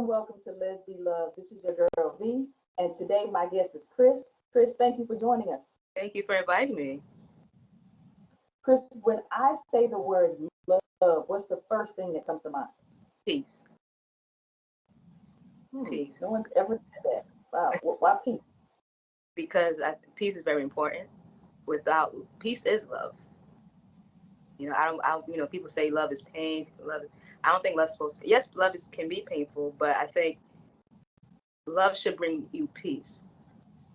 welcome to Let's Be Love. This is your girl V, and today my guest is Chris. Chris, thank you for joining us. Thank you for inviting me. Chris, when I say the word love, what's the first thing that comes to mind? Peace. No Peace. one's ever said that. Wow, why peace? Because peace is very important. Without peace is love. People say love is pain. I don't think love's supposed to. Yes, can be painful, but I think love should bring you peace.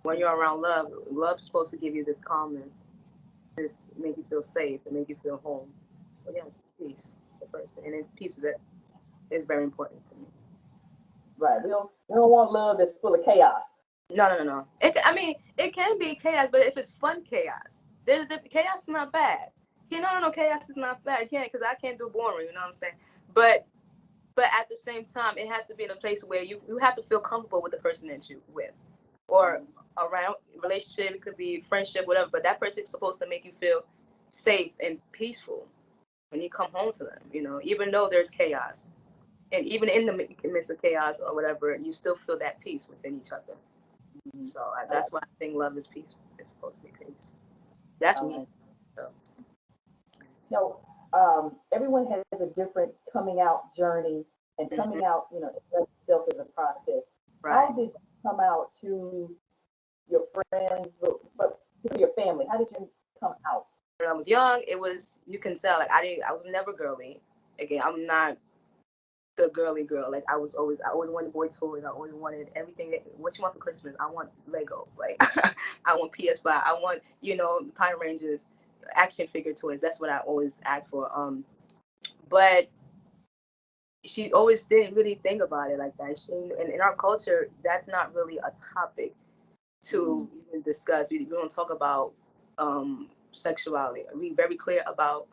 When you're around love, love's supposed to give you this calmness, this make you feel safe, and make you feel home. So yes, it's peace. It's the first thing, and it's peace that is very important to me. Right. We don't want love that's full of chaos. No. It can be chaos, but if it's fun chaos, chaos is not bad. No, chaos is not bad. Because I can't do boring. You know what I'm saying? But at the same time, it has to be in a place where you have to feel comfortable with the person that you with, or around relationship. It could be friendship, whatever. But that person's supposed to make you feel safe and peaceful when you come home to them. Even though there's chaos, and even in the midst of chaos or whatever, you still feel that peace within each other. So that's why I think love is peace. It's supposed to be peace. That's me. So. No, everyone has a different coming out journey, and coming out, itself is a process. Right. How did you come out to your friends, but to your family? How did you come out? When I was young, you can tell, like I was never girly. Again, I'm not the girly girl. Like I always wanted boy toys. I always wanted everything. What you want for Christmas? I want Lego. Like I want PS5. I want Power Rangers, action figure toys. That's what I always asked for. But she always didn't really think about it like that. And in our culture, that's not really a topic to even discuss. We don't talk about sexuality. We're very clear about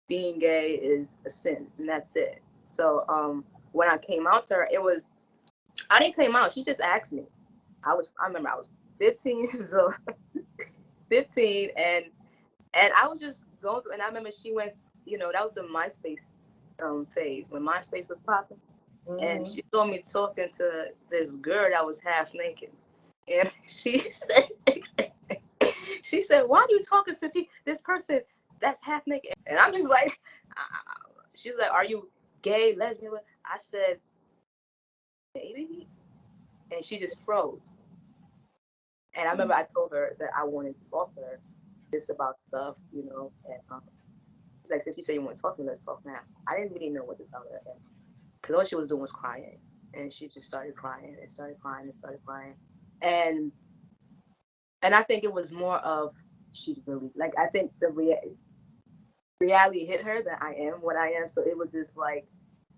being gay is a sin, and that's it. So when I came out to her, I didn't come out. She just asked me. I remember I was 15 years old, 15, and I was just going through. And I remember she went, that was the MySpace phase when MySpace was popping, and she saw me talking to this girl that was half naked, and she said, "Why are you talking to this person that's half naked?" And I'm just like, she's like, "Are you gay, lesbian?" I said, "Maybe," and she just froze. And I remember I told her that I wanted to talk to her just about stuff, and it's like, since you say you want to talk to me, let's talk now. I didn't really know what to tell her, because all she was doing was crying, and she just started crying and started crying and started crying, and I think it was more of she really, like, I think the reality hit her that I am what I am, so it was just like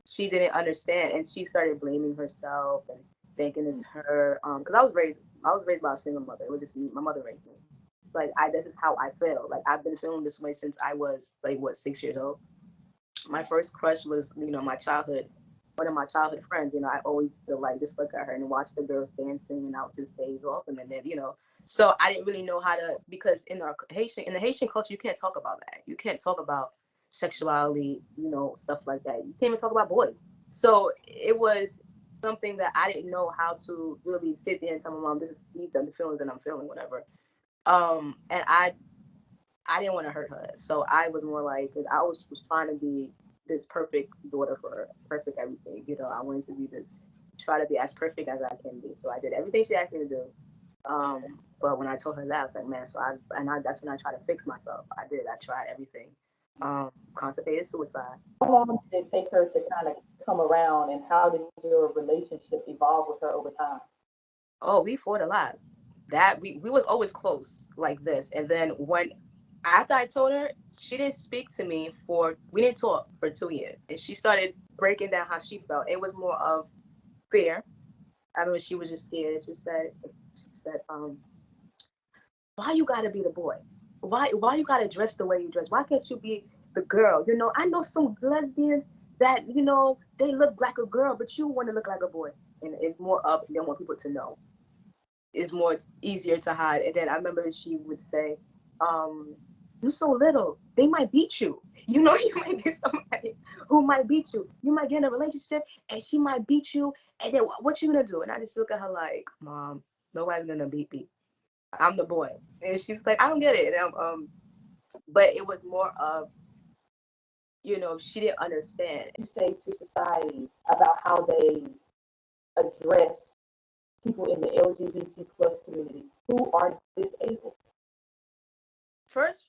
she didn't understand, and she started blaming herself and thinking it's her. Because I was raised by a single mother. It was just my mother raised me. It's like this is how I feel. Like I've been feeling this way since I was 6 years old. My first crush was one of my childhood friends. I always used to just look at her and watch the girls dancing, and I would just daze off, and then So I didn't really know how to, because in the Haitian culture, you can't talk about that. You can't talk about sexuality, stuff like that. You can't even talk about boys. So it was something that I didn't know how to really sit there and tell my mom, these are the feelings that I'm feeling, whatever. And I didn't want to hurt her. So I was more like, I always was trying to be this perfect daughter for her, perfect everything. I wanted to be try to be as perfect as I can be. So I did everything she asked me to do. But when I told her that, I was like, man, that's when I tried to fix myself. I tried everything. Contemplated suicide. How long did it take her to kind of come around, and how did your relationship evolve with her over time? Oh, we fought a lot. That we was always close like this. And then after I told her, she didn't speak to me we didn't talk for 2 years. And she started breaking down how she felt. It was more of fear. I remember she was just scared. She said, why you gotta be the boy? Why you gotta dress the way you dress? Why can't you be the girl? I know some lesbians that, they look like a girl, but you want to look like a boy. And it's more up, they want people to know. It's more easier to hide. And then I remember she would say, you're so little. They might beat you. You know, you might be somebody who might beat you. You might get in a relationship and she might beat you. And then what you gonna do? And I just look at her like, Mom, nobody's gonna beat me. I'm the boy. And she's like, I don't get it. And, but it was more of, you know, she didn't understand. You say to society about how they address people in the LGBT plus community who are disabled? First,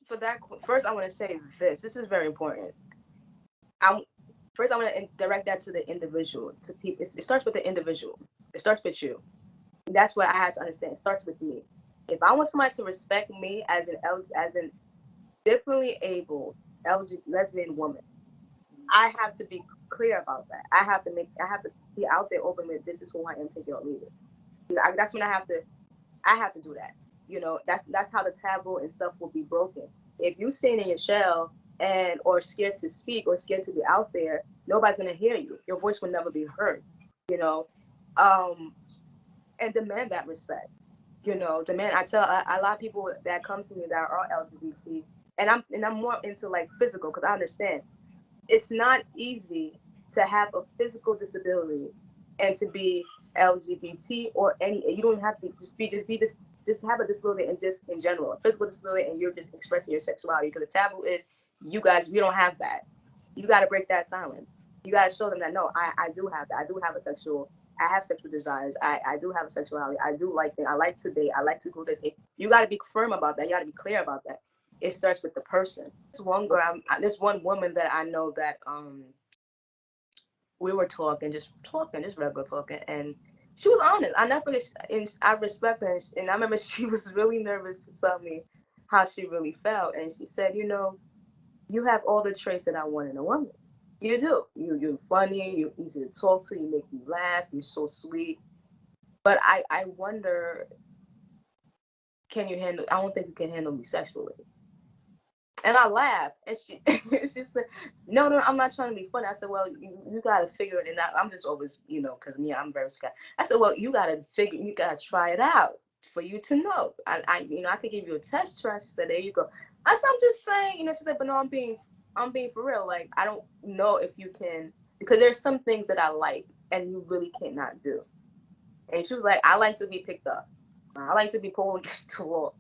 I want to say this. This is very important. I'm First, I want to direct that to the individual, to people. It starts with the individual. It starts with you. That's what I had to understand. It starts with me. If I want somebody to respect me as an differently abled LGBT lesbian woman, I have to be clear about that. I have to be out there open with, this is who I am, take it or leave it. That's when I have to do that. You know, that's how the taboo and stuff will be broken. If you staying in your shell and or scared to speak or scared to be out there, nobody's gonna hear you. Your voice will never be heard. You know, and demand that respect. You know, demand. I tell a lot of people that come to me that are LGBT, and I'm more into like physical, because I understand it's not easy to have a physical disability and to be LGBT or any. You don't have to just have a disability and just in general a physical disability, and you're just expressing your sexuality, because the taboo is, you guys, we don't have that. You got to break that silence. You got to show them that, no, I do have that. I have sexual desires. I do have a sexuality. I do like things. I like to date. I like to go this. You got to be firm about that. You got to be clear about that. It starts with the person. This one woman that I know that we were talking, just regular talking, and she was honest. I never forget, and I respect her. And I remember she was really nervous to tell me how she really felt, and she said, you know, you have all the traits that I want in a woman. You do. You're funny. You're easy to talk to. You make me laugh. You're so sweet. But I wonder, can you handle? I don't think you can handle me sexually. And I laughed, and she said, "No, no, I'm not trying to be funny." I said, "Well, you got to figure it." And I'm just always, you know, because me, I'm very scared. I said, "Well, you got to try it out for you to know." I could give you a test try. She said, "There you go." I said, "I'm just saying," you know. She said, "But no, I'm being for real. Like, I don't know if you can, because there's some things that I like, and you really cannot do." And she was like, "I like to be picked up. I like to be pulled against the wall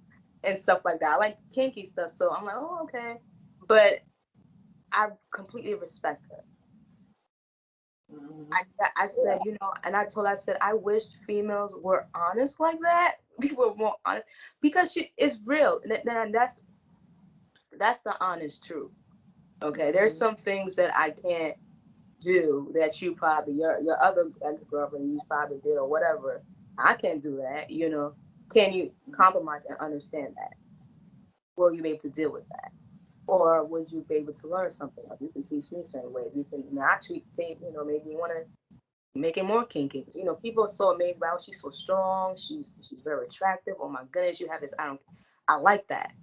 and stuff like that. I like kinky stuff." So I'm like, "Oh, okay." But I completely respect her. Mm-hmm. I said, you know, and I told her, I said, I wish females were honest like that. People were more honest, because it's real. And that's the honest truth. Okay, there's some things that I can't do that you probably, your other ex-girlfriend, you probably did or whatever. I can't do that. You know, can you compromise and understand that? Will you be able to deal with that? Or would you be able to learn something? Like, you can teach me certain ways. You can actually think, you know, maybe you want to make it more kinky. You know, people are so amazed by, oh, she's so strong. She's very attractive. Oh my goodness, you have this. I like that.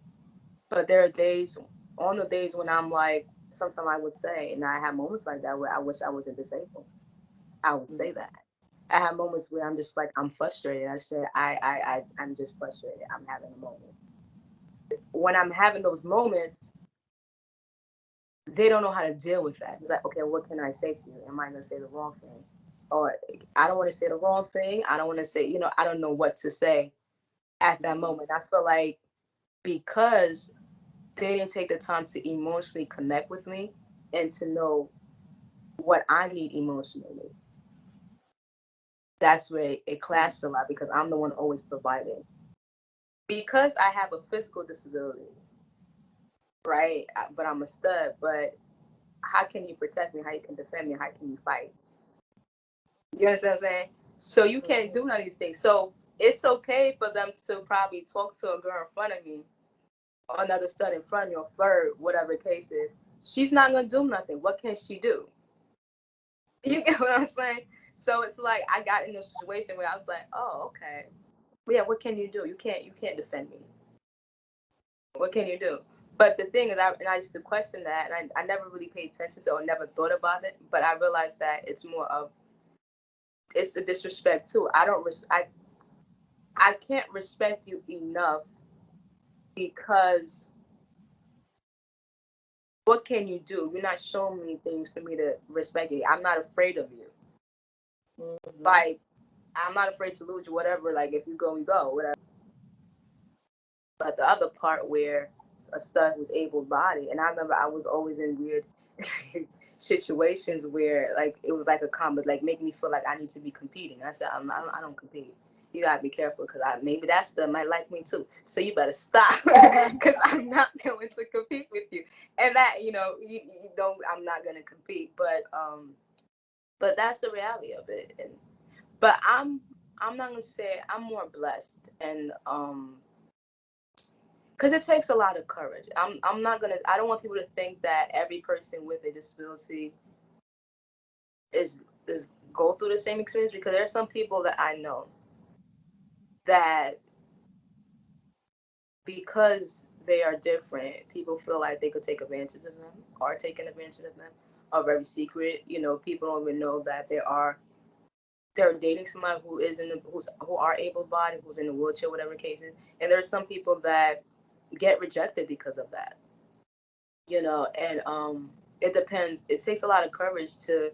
But there are days, on the days when I'm like, sometimes I would say, and I have moments like that where I wish I wasn't disabled. I would say that. I have moments where I'm just like, I'm frustrated. I said, I'm just frustrated. I'm having a moment. When I'm having those moments, they don't know how to deal with that. It's like, okay, what can I say to you? Am I going to say the wrong thing? Or I don't want to say the wrong thing. I don't want to say, you know, I don't know what to say at that moment. I feel like because they didn't take the time to emotionally connect with me and to know what I need emotionally, that's where it clashed a lot, because I'm the one always providing. Because I have a physical disability, right? But I'm a stud. But how can you protect me? How you can defend me? How can you fight? You understand what I'm saying? So you can't do none of these things. So it's okay for them to probably talk to a girl in front of me, or another stud in front of me, or flirt, whatever the case is. She's not gonna do nothing. What can she do? You get what I'm saying? So it's like I got in a situation where I was like, oh, okay. Yeah, what can you do? You can't defend me. What can you do? But the thing is, I used to question that, and I never really paid attention to, or never thought about it. But I realized that it's more of, it's a disrespect too. I can't respect you enough, because what can you do? You're not showing me things for me to respect you. I'm not afraid of you. Mm-hmm. Like, I'm not afraid to lose you, whatever. Like, if you go, we go, whatever. But the other part where a stud who's able-bodied, and I remember I was always in weird situations where, like, it was like a combat, like, make me feel like I need to be competing. I said, I don't compete. You gotta be careful because maybe that stud might like me too. So you better stop because I'm not going to compete with you. And that, you don't. I'm not gonna compete. But that's the reality of it. But I'm not gonna say I'm more blessed, and because it takes a lot of courage. I'm not gonna. I don't want people to think that every person with a disability is go through the same experience, because there are some people that I know that, because they are different, people feel like they could take advantage of them, or taking advantage of them, are very secret. People don't even know that they're dating somebody who is who are able-bodied, who's in a wheelchair, whatever the case is. And there's some people that get rejected because of that. And it depends. It takes a lot of courage to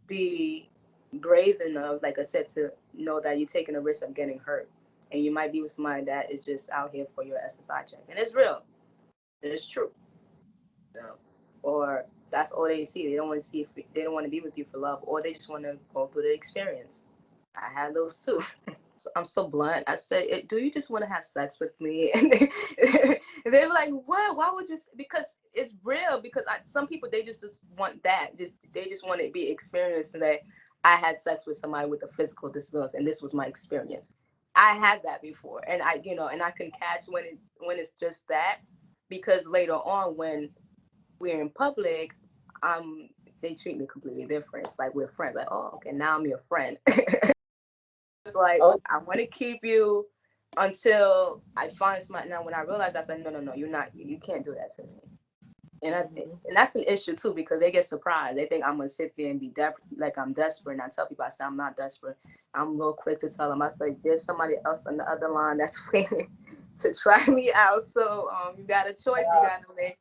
be brave enough, like I said, to know that you're taking a risk of getting hurt, and you might be with somebody that is just out here for your SSI check, and it's real, and it's true. Or that's all they see. They don't want to see if they don't want to be with you for love, or they just want to go through the experience. I had those too. I'm so blunt. I said, "Do you just want to have sex with me?" And they were like, "What? Why would you?" Because it's real. Because some people, they just want that. They just want to be experienced that I had sex with somebody with a physical disability, and this was my experience. I had that before, and and I can catch when it's just that, because later on when we're in public, they treat me completely different. It's like we're friends. Like, oh, okay, now I'm your friend. It's like, I want to keep you until I find somebody. Now, when I realized, I said, no, you're not. You can't do that to me. And that's an issue too, because they get surprised. They think I'm gonna sit there and be like I'm desperate. And I tell people, I say I'm not desperate. I'm real quick to tell them. I say there's somebody else on the other line that's waiting to try me out. So you got a choice. You got to make.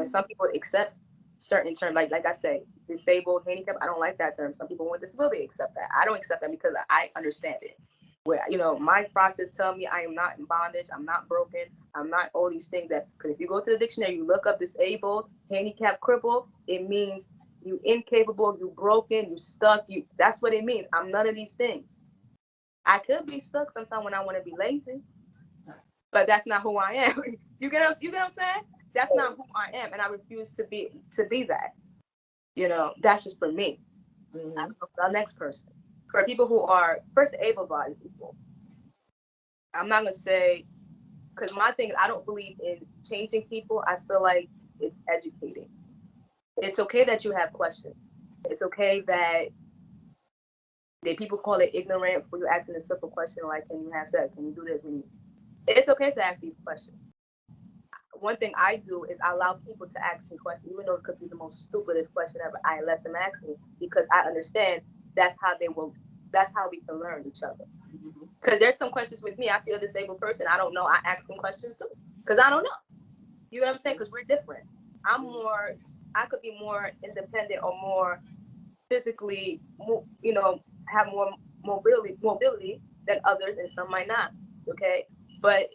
Some people accept certain terms, like I say, disabled, handicap. I don't like that term. Some people with disability accept that. I don't accept that because I understand it. Where my process tell me I am not in bondage. I'm not broken. I'm not all these things that. Because if you go to the dictionary, you look up disabled, handicap, crippled, it means you incapable, you broken, you stuck. That's what it means. I'm none of these things. I could be stuck sometimes when I want to be lazy, but that's not who I am. You get what I'm saying? That's not who I am, and I refuse to be that. That's just for me. Mm-hmm. The next person. For people who are first able-bodied people, I'm not gonna say, because my thing is I don't believe in changing people. I feel like it's educating. It's okay that you have questions. It's okay that people call it ignorant for you asking a simple question like, "Can you have sex? Can you do this?" It's okay to ask these questions. One thing I do is I allow people to ask me questions, even though it could be the most stupidest question ever. I let them ask me because I understand that's how we can learn each other. Because there's some questions with me. I see a disabled person. I don't know. I ask them questions too because I don't know. You know what I'm saying? Because we're different. I could be more independent or more physically, have more mobility than others, and some might not. Okay. But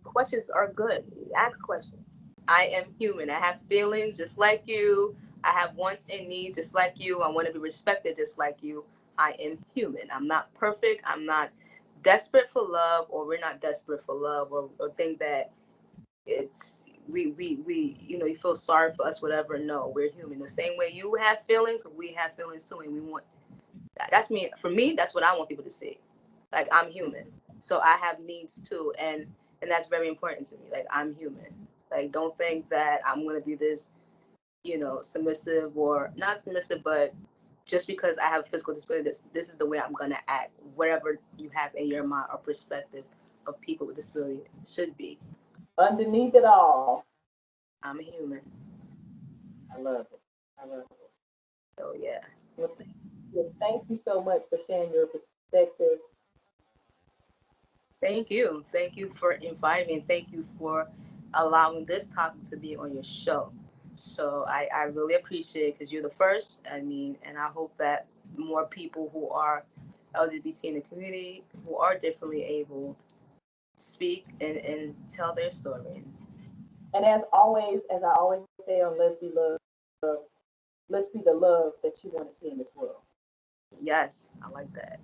questions are good. Ask questions. I am human. I have feelings just like you. I have wants and needs just like you. I want to be respected just like you. I am human. I'm not perfect. I'm not desperate for love, or we're not desperate for love, or think that it's you feel sorry for us, whatever. No, we're human. The same way you have feelings, we have feelings too, and we want that's me. For me, that's what I want people to see. Like, I'm human, so I have needs too, and that's very important to me. Like, I'm human. Like, don't think that I'm gonna be this, submissive or not submissive, but just because I have physical disability, this is the way I'm gonna act. Whatever you have in your mind or perspective of people with disability should be. Underneath it all, I'm a human. I love it. I love it. So yeah. Well, thank you so much for sharing your perspective. Thank you. Thank you for inviting me, and thank you for allowing this topic to be on your show. So I really appreciate it because you're the first. I mean, and I hope that more people who are LGBT in the community, who are differently able, speak and tell their story. And as always, as I always say on Let's Be Love, let's be the love that you want to see in this world. Yes, I like that.